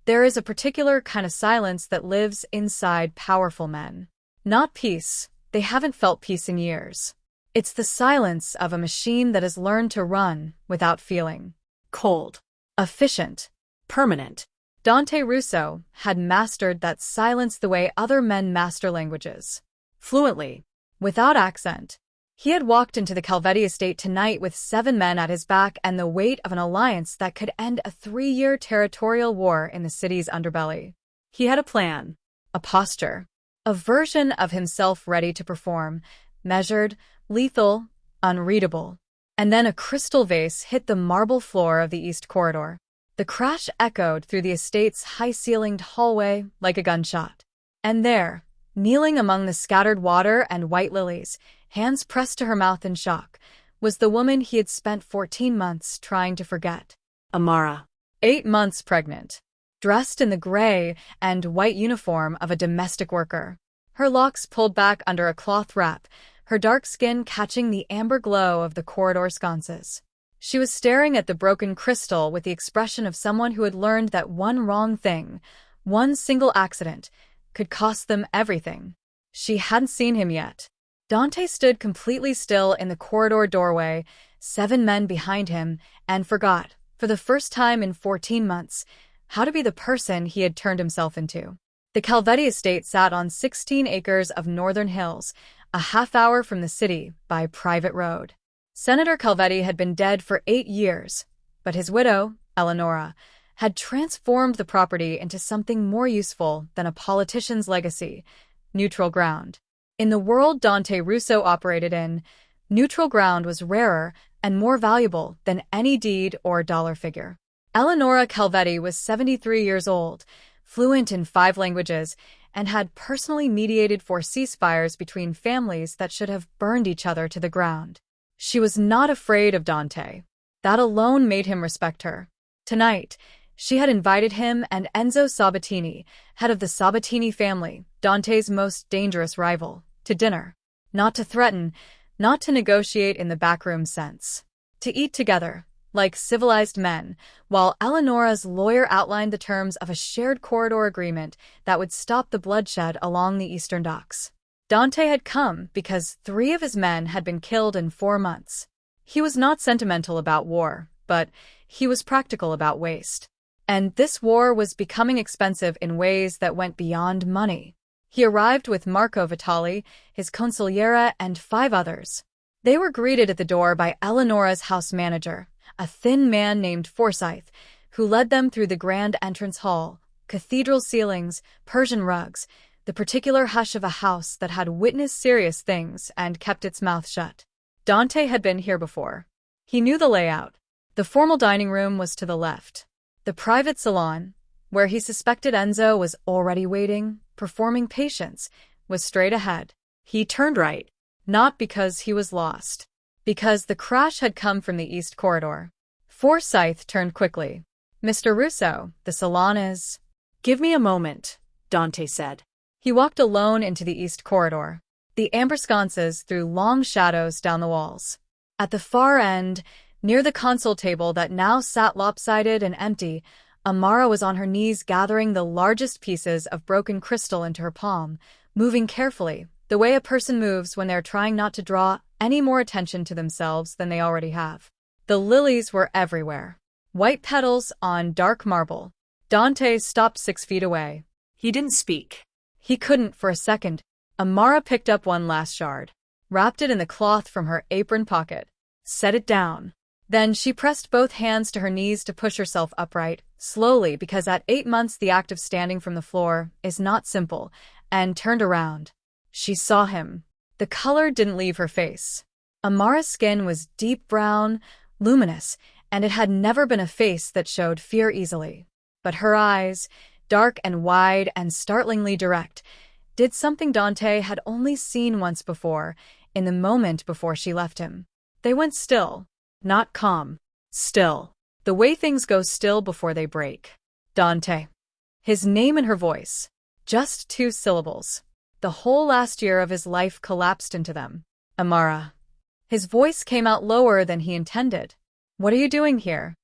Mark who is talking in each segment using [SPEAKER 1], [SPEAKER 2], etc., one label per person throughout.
[SPEAKER 1] There is a particular kind of silence that lives inside powerful men. Not peace. They haven't felt peace in years. It's the silence of a machine that has learned to run without feeling.
[SPEAKER 2] Cold.
[SPEAKER 1] Efficient.
[SPEAKER 2] Permanent.
[SPEAKER 1] Dante Russo had mastered that silence the way other men master languages.
[SPEAKER 2] Fluently.
[SPEAKER 1] Without accent. He had walked into the Calvetti estate tonight with 7 men at his back and the weight of an alliance that could end a 3-year territorial war in the city's underbelly. He had a plan, a posture, a version of himself ready to perform, measured, lethal, unreadable. And then a crystal vase hit the marble floor of the East Corridor. The crash echoed through the estate's high-ceilinged hallway like a gunshot. And there, kneeling among the scattered water and white lilies, hands pressed to her mouth in shock, was the woman he had spent 14 months trying to forget.
[SPEAKER 2] Amara.
[SPEAKER 1] 8 months pregnant, dressed in the gray and white uniform of a domestic worker. Her locks pulled back under a cloth wrap, her dark skin catching the amber glow of the corridor sconces. She was staring at the broken crystal with the expression of someone who had learned that one wrong thing, one single accident, could cost them everything. She hadn't seen him yet. Dante stood completely still in the corridor doorway, 7 men behind him, and forgot, for the first time in 14 months, how to be the person he had turned himself into. The Calvetti estate sat on 16 acres of northern hills, a half-hour from the city by private road. Senator Calvetti had been dead for 8 years, but his widow, Eleonora, had transformed the property into something more useful than a politician's legacy: neutral ground. In the world Dante Russo operated in, neutral ground was rarer and more valuable than any deed or dollar figure. Eleonora Calvetti was 73 years old, fluent in 5 languages, and had personally mediated 4 ceasefires between families that should have burned each other to the ground. She was not afraid of Dante. That alone made him respect her. Tonight, she had invited him and Enzo Sabatini, head of the Sabatini family, Dante's most dangerous rival, to dinner. Not to threaten, not to negotiate in the backroom sense. To eat together, like civilized men, while Eleonora's lawyer outlined the terms of a shared corridor agreement that would stop the bloodshed along the eastern docks. Dante had come because 3 of his men had been killed in 4 months. He was not sentimental about war, but he was practical about waste. And this war was becoming expensive in ways that went beyond money. He arrived with Marco Vitali, his consigliera, and 5 others. They were greeted at the door by Eleonora's house manager, a thin man named Forsyth, who led them through the grand entrance hall, cathedral ceilings, Persian rugs, the particular hush of a house that had witnessed serious things and kept its mouth shut. Dante had been here before. He knew the layout. The formal dining room was to the left. The private salon, where he suspected Enzo was already waiting, performing patience, was straight ahead. He turned right, not because he was lost, because the crash had come from the East Corridor. Forsyth turned quickly. "Mr. Russo, the salon is—"
[SPEAKER 2] "Give me a moment," Dante said.
[SPEAKER 1] He walked alone into the East Corridor. The amber sconces threw long shadows down the walls. At the far end, near the console table that now sat lopsided and empty, Amara was on her knees gathering the largest pieces of broken crystal into her palm, moving carefully, the way a person moves when they're trying not to draw any more attention to themselves than they already have. The lilies were everywhere. White petals on dark marble. Dante stopped 6 feet away.
[SPEAKER 2] He didn't speak.
[SPEAKER 1] He couldn't for a second. Amara picked up one last shard, wrapped it in the cloth from her apron pocket, set it down. Then she pressed both hands to her knees to push herself upright, slowly because at 8 months the act of standing from the floor is not simple, and turned around. She saw him. The color didn't leave her face. Amara's skin was deep brown, luminous, and it had never been a face that showed fear easily. But her eyes, dark and wide and startlingly direct, did something Dante had only seen once before, in the moment before she left him. They went still. Not calm. Still. The way things go still before they break. Dante. His name in her voice. Just 2 syllables. The whole last year of his life collapsed into them. Amara. His voice came out lower than he intended. "What are you doing here?"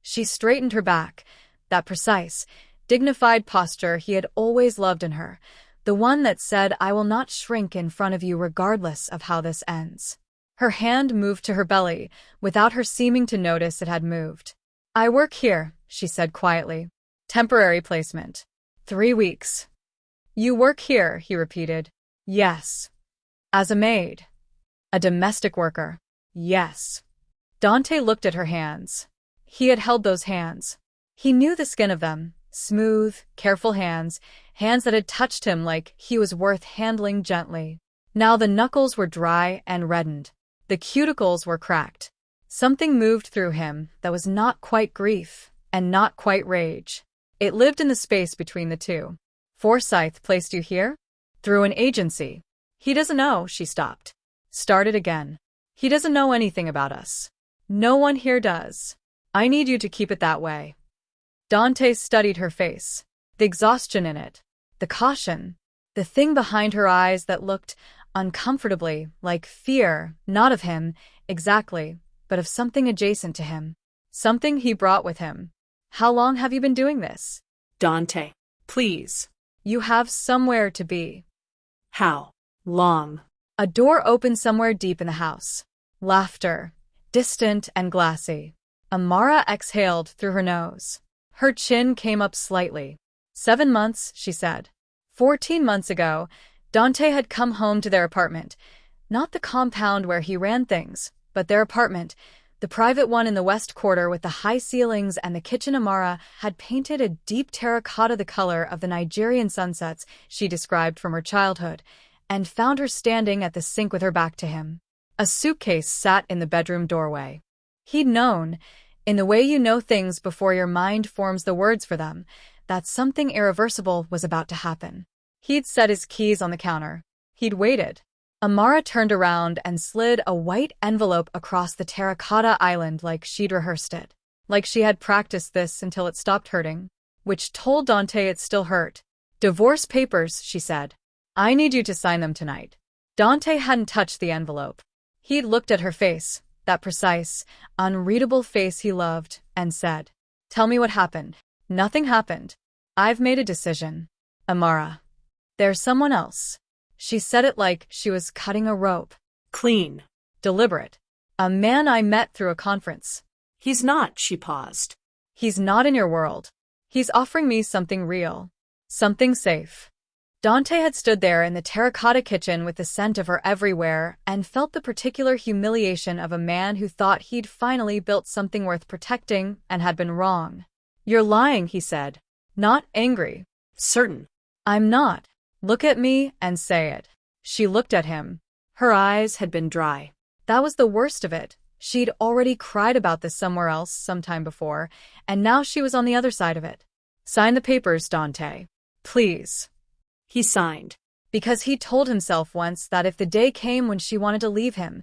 [SPEAKER 1] She straightened her back, that precise, dignified posture he had always loved in her, the one that said, "I will not shrink in front of you regardless of how this ends." Her hand moved to her belly, without her seeming to notice it had moved. "I work here," she said quietly. "Temporary placement. 3 weeks." "You work here," he repeated. "Yes." "As a maid?" "A domestic worker." "Yes." Dante looked at her hands. He had held those hands. He knew the skin of them, smooth, careful hands, hands that had touched him like he was worth handling gently. Now the knuckles were dry and reddened. The cuticles were cracked. Something moved through him that was not quite grief and not quite rage. It lived in the space between the two. "Forsyth placed you here?" "Through an agency." "He doesn't know," she stopped. Started again. "He doesn't know anything about us. No one here does. I need you to keep it that way." Dante studied her face. The exhaustion in it. The caution. The thing behind her eyes that looked uncomfortably like fear, not of him, exactly, but of something adjacent to him. Something he brought with him. "How long have you been doing this?"
[SPEAKER 2] Dante, please.
[SPEAKER 1] "You have somewhere to be."
[SPEAKER 2] How long?
[SPEAKER 1] A door opened somewhere deep in the house. Laughter. Distant and glassy. Amara exhaled through her nose. Her chin came up slightly. 7 months, she said. 14 months ago, Dante had come home to their apartment. Not the compound where he ran things, but their apartment, the private one in the west quarter with the high ceilings and the kitchen. Amara had painted a deep terracotta, the color of the Nigerian sunsets she described from her childhood, and found her standing at the sink with her back to him. A suitcase sat in the bedroom doorway. He'd known, in the way you know things before your mind forms the words for them, that something irreversible was about to happen. He'd set his keys on the counter. He'd waited. Amara turned around and slid a white envelope across the terracotta island like she'd rehearsed it. Like she had practiced this until it stopped hurting, which told Dante it still hurt. "Divorce papers," she said. "I need you to sign them tonight." Dante hadn't touched the envelope. He'd looked at her face, that precise, unreadable face he loved, and said, "Tell me what happened." "Nothing happened. I've made a decision." "Amara, there's someone else." She said it like she was cutting a rope.
[SPEAKER 2] Clean.
[SPEAKER 1] Deliberate. "A man I met through a conference."
[SPEAKER 2] He's not, she paused.
[SPEAKER 1] "He's not in your world. He's offering me something real. Something safe." Dante had stood there in the terracotta kitchen with the scent of her everywhere and felt the particular humiliation of a man who thought he'd finally built something worth protecting and had been wrong. "You're lying," he said. Not angry.
[SPEAKER 2] Certain.
[SPEAKER 1] "I'm not. Look at me and say it." She looked at him. Her eyes had been dry. That was the worst of it. She'd already cried about this somewhere else sometime before, and now she was on the other side of it. "Sign the papers, Dante. Please."
[SPEAKER 2] He signed.
[SPEAKER 1] Because he told himself once that if the day came when she wanted to leave him,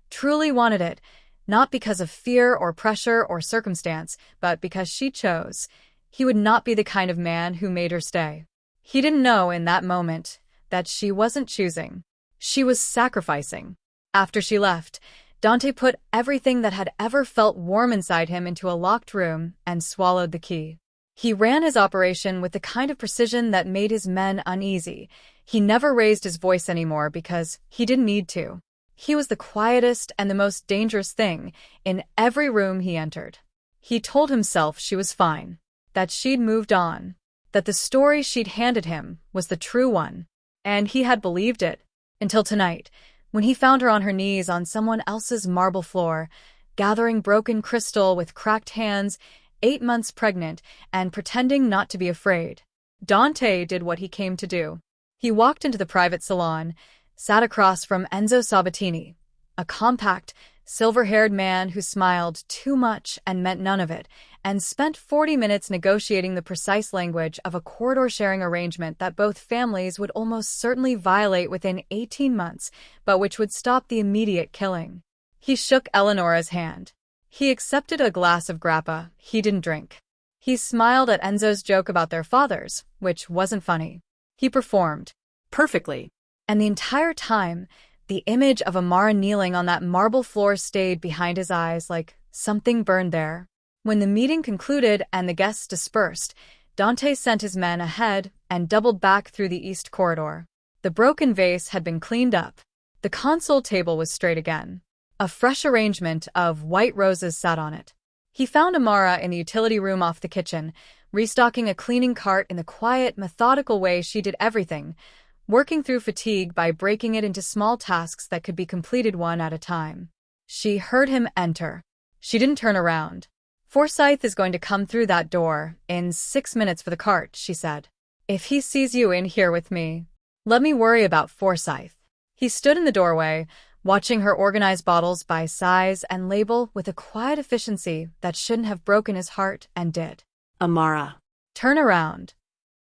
[SPEAKER 1] truly wanted it, not because of fear or pressure or circumstance, but because she chose, he would not be the kind of man who made her stay. He didn't know in that moment that she wasn't choosing. She was sacrificing. After she left, Dante put everything that had ever felt warm inside him into a locked room and swallowed the key. He ran his operation with the kind of precision that made his men uneasy. He never raised his voice anymore because he didn't need to. He was the quietest and the most dangerous thing in every room he entered. He told himself she was fine, that she'd moved on, that the story she'd handed him was the true one, and he had believed it, until tonight, when he found her on her knees on someone else's marble floor, gathering broken crystal with cracked hands, 8 months pregnant, and pretending not to be afraid. Dante did what he came to do. He walked into the private salon, sat across from Enzo Sabatini, a compact, silver-haired man who smiled too much and meant none of it, and spent 40 minutes negotiating the precise language of a corridor-sharing arrangement that both families would almost certainly violate within 18 months, but which would stop the immediate killing. He shook Eleonora's hand. He accepted a glass of grappa he didn't drink. He smiled at Enzo's joke about their fathers, which wasn't funny. He performed.
[SPEAKER 2] Perfectly.
[SPEAKER 1] And the entire time, the image of Amara kneeling on that marble floor stayed behind his eyes like something burned there. When the meeting concluded and the guests dispersed, Dante sent his men ahead and doubled back through the east corridor. The broken vase had been cleaned up. The console table was straight again. A fresh arrangement of white roses sat on it. He found Amara in the utility room off the kitchen, restocking a cleaning cart in the quiet, methodical way she did everything, working through fatigue by breaking it into small tasks that could be completed one at a time. She heard him enter. She didn't turn around. "Forsyth is going to come through that door in 6 minutes for the cart," she said. "If he sees you in here with me, let me worry about Forsyth." He stood in the doorway, watching her organize bottles by size and label with a quiet efficiency that shouldn't have broken his heart and did.
[SPEAKER 2] Amara.
[SPEAKER 1] "Turn around."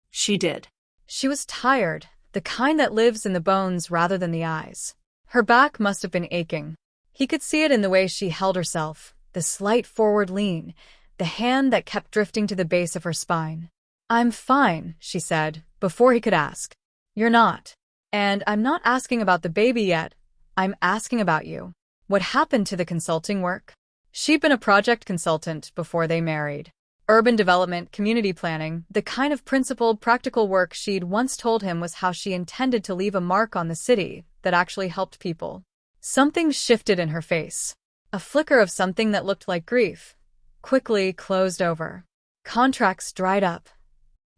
[SPEAKER 2] She did.
[SPEAKER 1] She was tired, the kind that lives in the bones rather than the eyes. Her back must have been aching. He could see it in the way she held herself, the slight forward lean, the hand that kept drifting to the base of her spine. "I'm fine," she said, before he could ask. "You're not. And I'm not asking about the baby yet. I'm asking about you. What happened to the consulting work?" She'd been a project consultant before they married. Urban development, community planning, the kind of principled, practical work she'd once told him was how she intended to leave a mark on the city that actually helped people. Something shifted in her face. A flicker of something that looked like grief. Quickly closed over. "Contracts dried up,"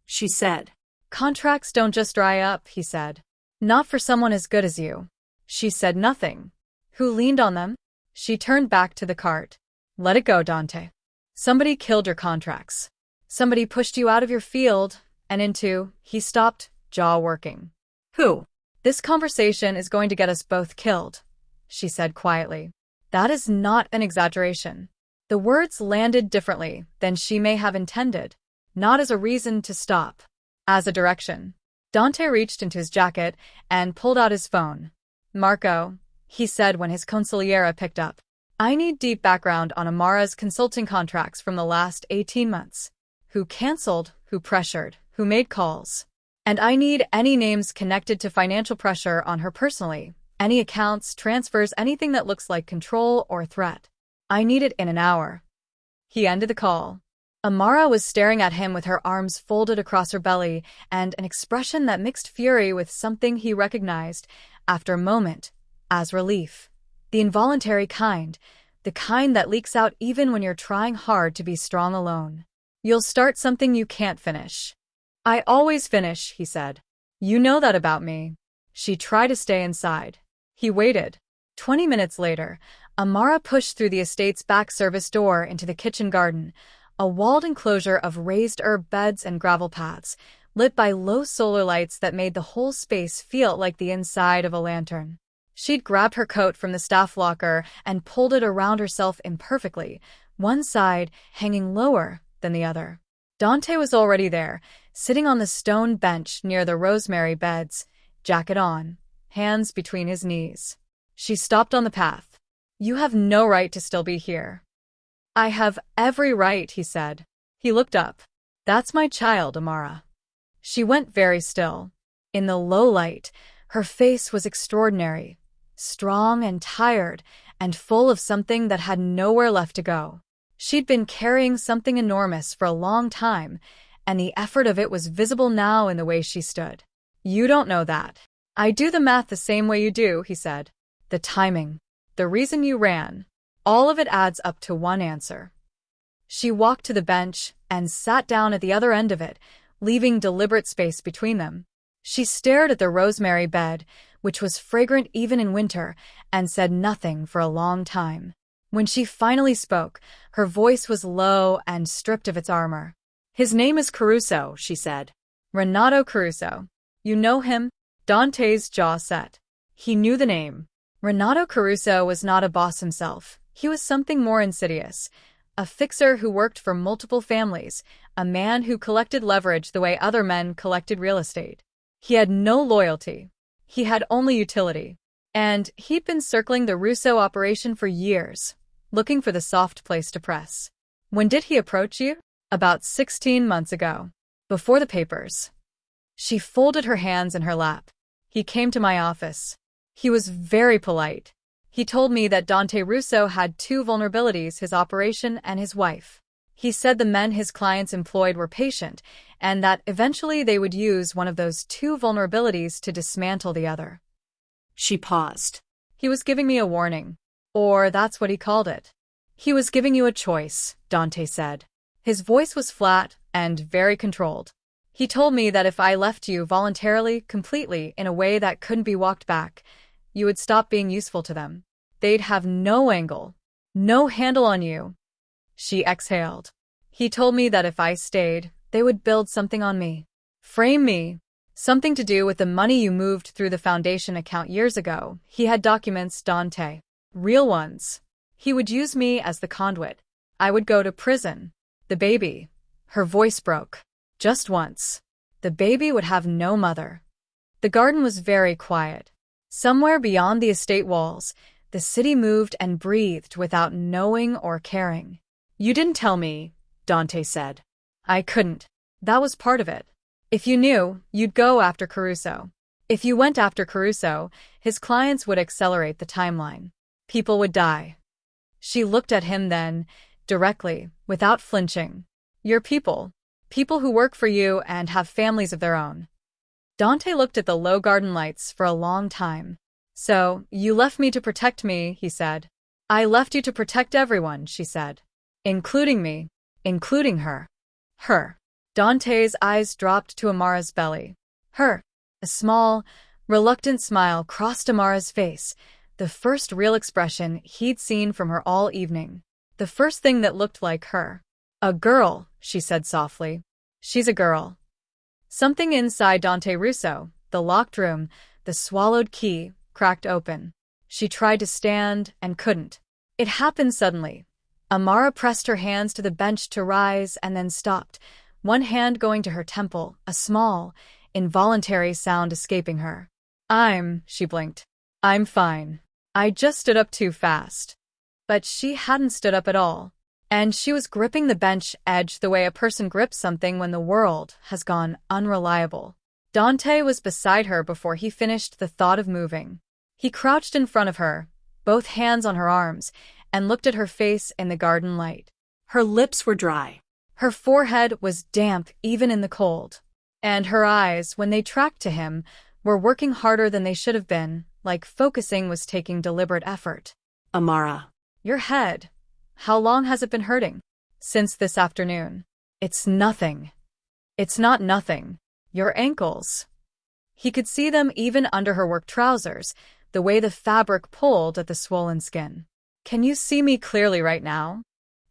[SPEAKER 2] she said.
[SPEAKER 1] "Contracts don't just dry up," he said. "Not for someone as good as you." She said nothing. "Who leaned on them?" She turned back to the cart. "Let it go, Dante. Somebody killed your contracts. Somebody pushed you out of your field and into," he stopped, jaw working.
[SPEAKER 2] "Who?"
[SPEAKER 1] "This conversation is going to get us both killed," she said quietly. That is not an exaggeration. The words landed differently than she may have intended, not as a reason to stop, as a direction. Dante reached into his jacket and pulled out his phone. "Marco," he said when his consigliera picked up. "I need deep background on Amara's consulting contracts from the last 18 months. Who canceled, who pressured, who made calls. And I need any names connected to financial pressure on her personally, any accounts, transfers, anything that looks like control or threat. I need it in an hour." He ended the call. Amara was staring at him with her arms folded across her belly and an expression that mixed fury with something he recognized, after a moment, as relief. The involuntary kind, the kind that leaks out even when you're trying hard to be strong alone. "You'll start something you can't finish." "I always finish," he said. "You know that about me." She tried to stay inside. He waited. 20 minutes later, Amara pushed through the estate's back service door into the kitchen garden, a walled enclosure of raised herb beds and gravel paths, lit by low solar lights that made the whole space feel like the inside of a lantern. She'd grabbed her coat from the staff locker and pulled it around herself imperfectly, one side hanging lower than the other. Dante was already there, sitting on the stone bench near the rosemary beds, jacket on, hands between his knees. She stopped on the path. "You have no right to still be here." "I have every right," he said. He looked up. "That's my child, Amara." She went very still. In the low light, her face was extraordinary, strong and tired, and full of something that had nowhere left to go. She'd been carrying something enormous for a long time, and the effort of it was visible now in the way she stood. "You don't know that. I do the math the same way you do," he said. "The timing, the reason you ran, all of it adds up to one answer." She walked to the bench and sat down at the other end of it, leaving deliberate space between them. She stared at the rosemary bed, which was fragrant even in winter, and said nothing for a long time. When she finally spoke, her voice was low and stripped of its armor. "His name is Caruso," she said. "Renato Caruso. You know him?" Dante's jaw set. He knew the name. Renato Caruso was not a boss himself. He was something more insidious. A fixer who worked for multiple families, a man who collected leverage the way other men collected real estate. He had no loyalty. He had only utility. And he'd been circling the Russo operation for years, looking for the soft place to press. "When did he approach you?" "About 16 months ago. Before the papers." She folded her hands in her lap. "He came to my office. He was very polite. He told me that Dante Russo had two vulnerabilities, his operation and his wife. He said the men his clients employed were patient, and that eventually they would use one of those two vulnerabilities to dismantle the other.
[SPEAKER 2] She paused.
[SPEAKER 1] He was giving me a warning. Or that's what he called it. He was giving you a choice, Dante said. His voice was flat and very controlled. He told me that if I left you voluntarily, completely, in a way that couldn't be walked back, you would stop being useful to them. They'd have no angle, no handle on you. She exhaled. He told me that if I stayed, they would build something on me. Frame me. Something to do with the money you moved through the foundation account years ago. He had documents, Dante. Real ones. He would use me as the conduit. I would go to prison. The baby. Her voice broke. Just once. The baby would have no mother. The garden was very quiet. Somewhere beyond the estate walls, the city moved and breathed without knowing or caring. You didn't tell me, Dante said. I couldn't. That was part of it. If you knew, you'd go after Caruso. If you went after Caruso, his clients would accelerate the timeline. People would die. She looked at him then, directly, without flinching. Your people. People who work for you and have families of their own. Dante looked at the low garden lights for a long time. So, you left me to protect me, he said. I left you to protect everyone, she said. Including me. Including her. Her. Dante's eyes dropped to Amara's belly. Her. A small, reluctant smile crossed Amara's face, the first real expression he'd seen from her all evening. The first thing that looked like her. A girl, she said softly. She's a girl. Something inside Dante Russo, the locked room, the swallowed key, cracked open. She tried to stand and couldn't. It happened suddenly. Amara pressed her hands to the bench to rise and then stopped, one hand going to her temple, a small, involuntary sound escaping her. She blinked. I'm fine. I just stood up too fast. But she hadn't stood up at all. And she was gripping the bench edge the way a person grips something when the world has gone unreliable. Dante was beside her before he finished the thought of moving. He crouched in front of her, both hands on her arms, and looked at her face in the garden light. Her lips were dry. Her forehead was damp even in the cold. And her eyes, when they tracked to him, were working harder than they should have been, like focusing was taking deliberate effort. Amara. Your head. How long has it been hurting? Since this afternoon. It's nothing. It's not nothing. Your ankles. He could see them even under her work trousers, the way the fabric pulled at the swollen skin. Can you see me clearly right now?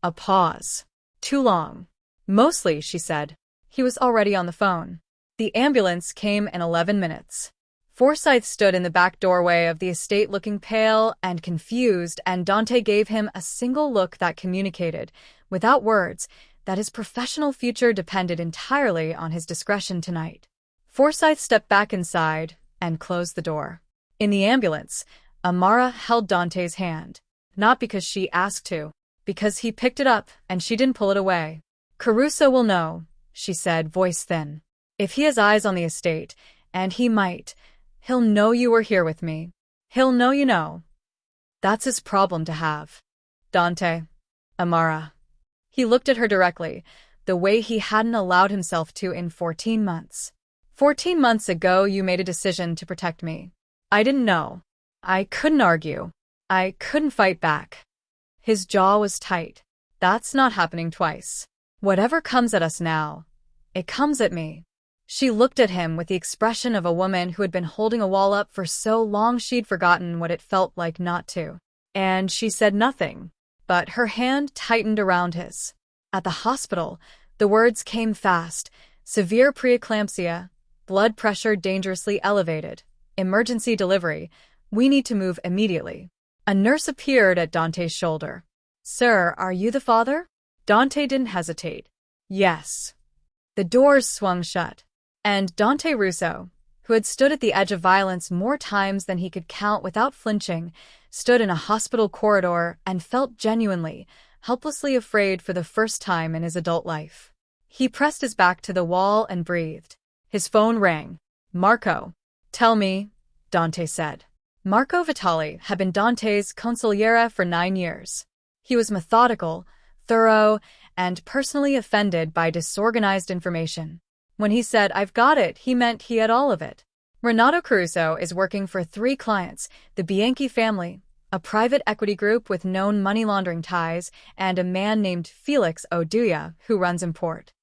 [SPEAKER 1] A pause. Too long. Mostly, she said. He was already on the phone. The ambulance came in 11 minutes. Forsyth stood in the back doorway of the estate looking pale and confused, and Dante gave him a single look that communicated, without words, that his professional future depended entirely on his discretion tonight. Forsyth stepped back inside and closed the door. In the ambulance, Amara held Dante's hand, not because she asked to, because he picked it up and she didn't pull it away. Caruso will know, she said, voice thin. If he has eyes on the estate, and he might, he'll know you were here with me. He'll know you know. That's his problem to have. Dante. Amara. He looked at her directly, the way he hadn't allowed himself to in 14 months. 14 months ago you made a decision to protect me. I didn't know. I couldn't argue. I couldn't fight back. His jaw was tight. That's not happening twice. Whatever comes at us now, it comes at me. She looked at him with the expression of a woman who had been holding a wall up for so long she'd forgotten what it felt like not to. And she said nothing, but her hand tightened around his. At the hospital, the words came fast. Severe preeclampsia, blood pressure dangerously elevated, emergency delivery, we need to move immediately. A nurse appeared at Dante's shoulder. Sir, are you the father? Dante didn't hesitate. Yes. The doors swung shut. And Dante Russo, who had stood at the edge of violence more times than he could count without flinching, stood in a hospital corridor and felt genuinely, helplessly afraid for the first time in his adult life. He pressed his back to the wall and breathed. His phone rang. Marco. Tell me, Dante said. Marco Vitali had been Dante's consigliere for 9 years. He was methodical, thorough, and personally offended by disorganized information. When he said, "I've got it," he meant he had all of it. Renato Caruso is working for 3 clients: the Bianchi family, a private equity group with known money laundering ties, and a man named Felix Oduya, who runs import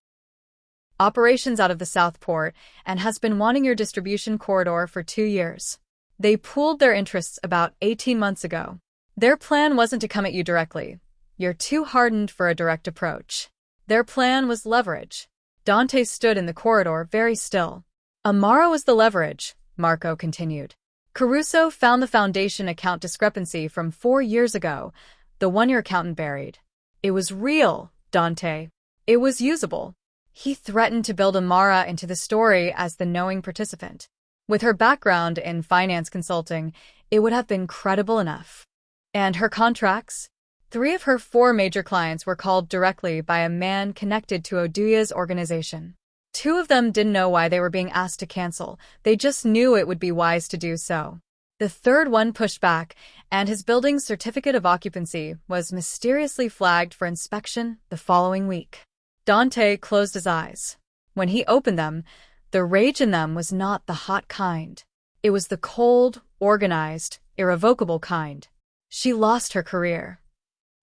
[SPEAKER 1] operations out of the Southport and has been wanting your distribution corridor for 2 years. They pooled their interests about 18 months ago. Their plan wasn't to come at you directly. You're too hardened for a direct approach. Their plan was leverage. Dante stood in the corridor very still. Amara was the leverage, Marco continued. Caruso found the foundation account discrepancy from 4 years ago, the one your accountant buried. It was real, Dante. It was usable. He threatened to build Amara into the story as the knowing participant. With her background in finance consulting, it would have been credible enough. And her contracts? 3 of her 4 major clients were called directly by a man connected to Oduya's organization. 2 of them didn't know why they were being asked to cancel. They just knew it would be wise to do so. The 3rd one pushed back, and his building's certificate of occupancy was mysteriously flagged for inspection the following week. Dante closed his eyes. When he opened them, the rage in them was not the hot kind. It was the cold, organized, irrevocable kind. She lost her career,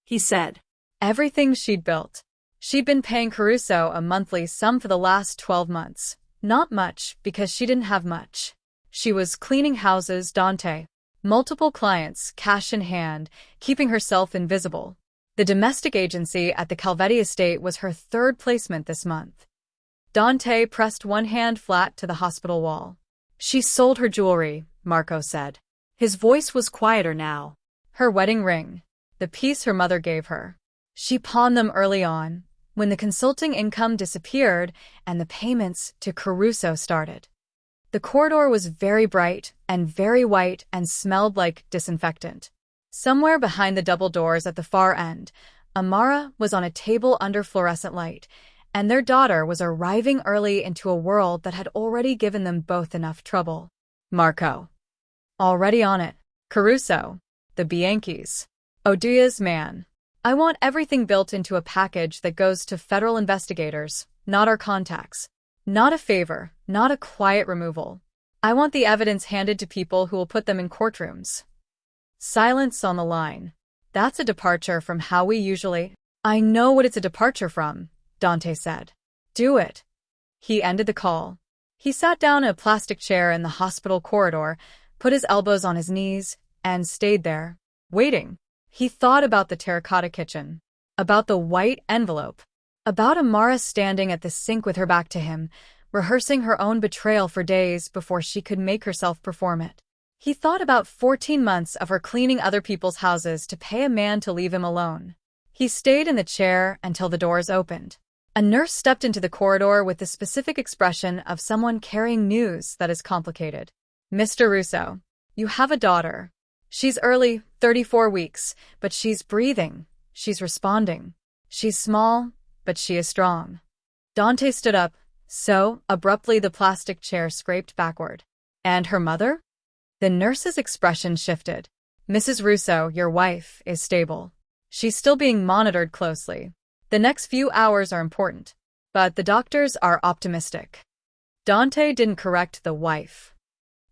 [SPEAKER 2] he said.
[SPEAKER 1] Everything she'd built. She'd been paying Caruso a monthly sum for the last 12 months. Not much, because she didn't have much. She was cleaning houses, Dante. Multiple clients, cash in hand, keeping herself invisible. The domestic agency at the Calvetti estate was her 3rd placement this month. Dante pressed one hand flat to the hospital wall. She sold her jewelry, Marco said. His voice was quieter now. Her wedding ring, the piece her mother gave her. She pawned them early on, when the consulting income disappeared and the payments to Caruso started. The corridor was very bright and very white and smelled like disinfectant. Somewhere behind the double doors at the far end, Amara was on a table under fluorescent light, and their daughter was arriving early into a world that had already given them both enough trouble. Marco. Already on it. Caruso. The Bianchis. Oduya's man. I want everything built into a package that goes to federal investigators, not our contacts. Not a favor, not a quiet removal. I want the evidence handed to people who will put them in courtrooms. Silence on the line. That's a departure from how we usually— I know what it's a departure from, Dante said. Do it. He ended the call. He sat down in a plastic chair in the hospital corridor, put his elbows on his knees, and stayed there, waiting. He thought about the terracotta kitchen, about the white envelope, about Amara standing at the sink with her back to him, rehearsing her own betrayal for days before she could make herself perform it. He thought about 14 months of her cleaning other people's houses to pay a man to leave him alone. He stayed in the chair until the doors opened. A nurse stepped into the corridor with the specific expression of someone carrying news that is complicated. Mr. Russo, you have a daughter. She's early, 34 weeks, but she's breathing. She's responding. She's small, but she is strong. Dante stood up, so abruptly the plastic chair scraped backward. And her mother? The nurse's expression shifted. Mrs. Russo, your wife, is stable. She's still being monitored closely. The next few hours are important, but the doctors are optimistic. Dante didn't correct the wife.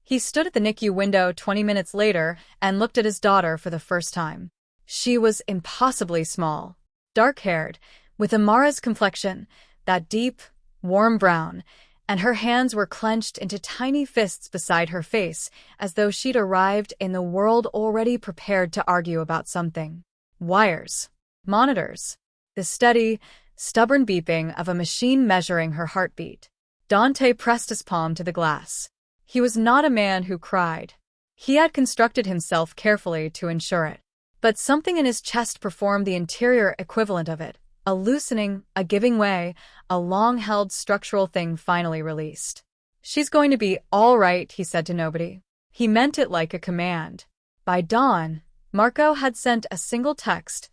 [SPEAKER 1] He stood at the NICU window 20 minutes later and looked at his daughter for the first time. She was impossibly small, dark-haired, with Amara's complexion, that deep, warm brown, and her hands were clenched into tiny fists beside her face, as though she'd arrived in the world already prepared to argue about something. Wires. Monitors. The steady, stubborn beeping of a machine measuring her heartbeat. Dante pressed his palm to the glass. He was not a man who cried. He had constructed himself carefully to ensure it. But something in his chest performed the interior equivalent of it. A loosening, a giving way, a long-held structural thing finally released. She's going to be all right, he said to nobody. He meant it like a command. By dawn, Marco had sent a single text.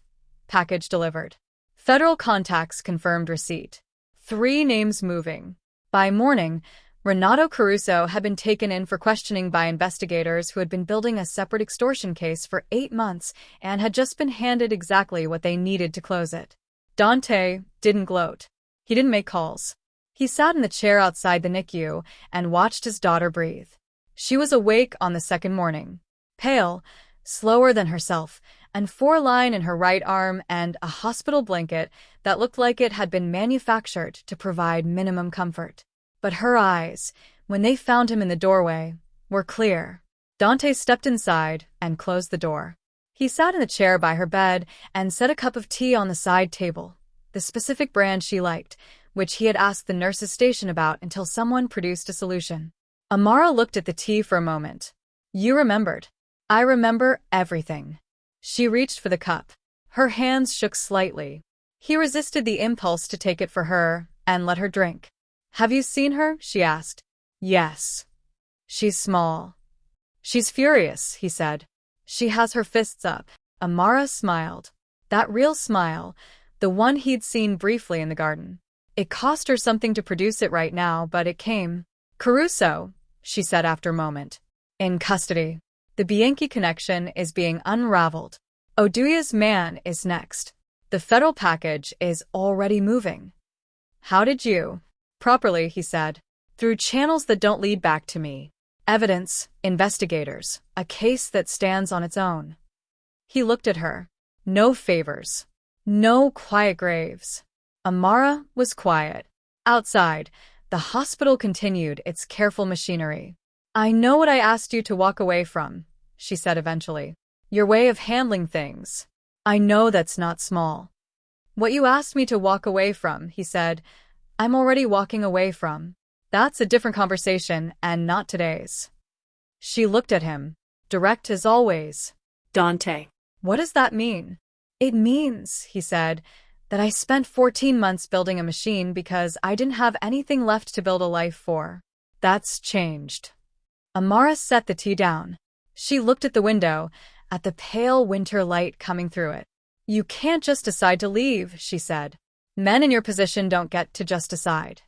[SPEAKER 1] Package delivered. Federal contacts confirmed receipt. 3 names moving. By morning, Renato Caruso had been taken in for questioning by investigators who had been building a separate extortion case for 8 months and had just been handed exactly what they needed to close it. Dante didn't gloat. He didn't make calls. He sat in the chair outside the NICU and watched his daughter breathe. She was awake on the second morning, pale, slower than herself, and 4 lines in her right arm and a hospital blanket that looked like it had been manufactured to provide minimum comfort. But her eyes, when they found him in the doorway, were clear. Dante stepped inside and closed the door. He sat in the chair by her bed and set a cup of tea on the side table, the specific brand she liked, which he had asked the nurse's station about until someone produced a solution. Amara looked at the tea for a moment. "You remembered." "I remember everything." She reached for the cup. Her hands shook slightly. He resisted the impulse to take it for her and let her drink. "Have you seen her?" she asked. "Yes." "She's small." "She's furious," he said. "She has her fists up." Amara smiled. That real smile, the one he'd seen briefly in the garden. It cost her something to produce it right now, but it came. "Caruso," she said after a moment. "In custody. The Bianchi connection is being unraveled. Oduya's man is next. The federal package is already moving." "How did you?" "Properly," he said. "Through channels that don't lead back to me. Evidence, investigators, a case that stands on its own." He looked at her. No favors. No quiet graves. Amara was quiet. Outside, the hospital continued its careful machinery. "I know what I asked you to walk away from," she said eventually. "Your way of handling things. I know that's not small." "What you asked me to walk away from," he said, "I'm already walking away from. That's a different conversation and not today's." She looked at him, direct as always.
[SPEAKER 2] Dante.
[SPEAKER 1] "What does that mean?" "It means," he said, "that I spent 14 months building a machine because I didn't have anything left to build a life for. That's changed." Amara set the tea down. She looked at the window, at the pale winter light coming through it. "You can't just decide to leave," she said. "Men in your position don't get to just decide."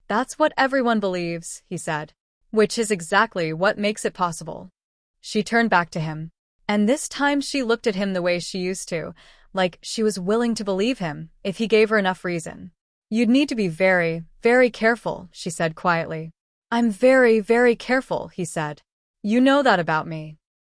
[SPEAKER 1] "That's what everyone believes," he said. "Which is exactly what makes it possible." She turned back to him. And this time she looked at him the way she used to, like she was willing to believe him if he gave her enough reason. "You'd need to be very, very careful," she said quietly. "I'm very, very careful," he said. "You know that about me."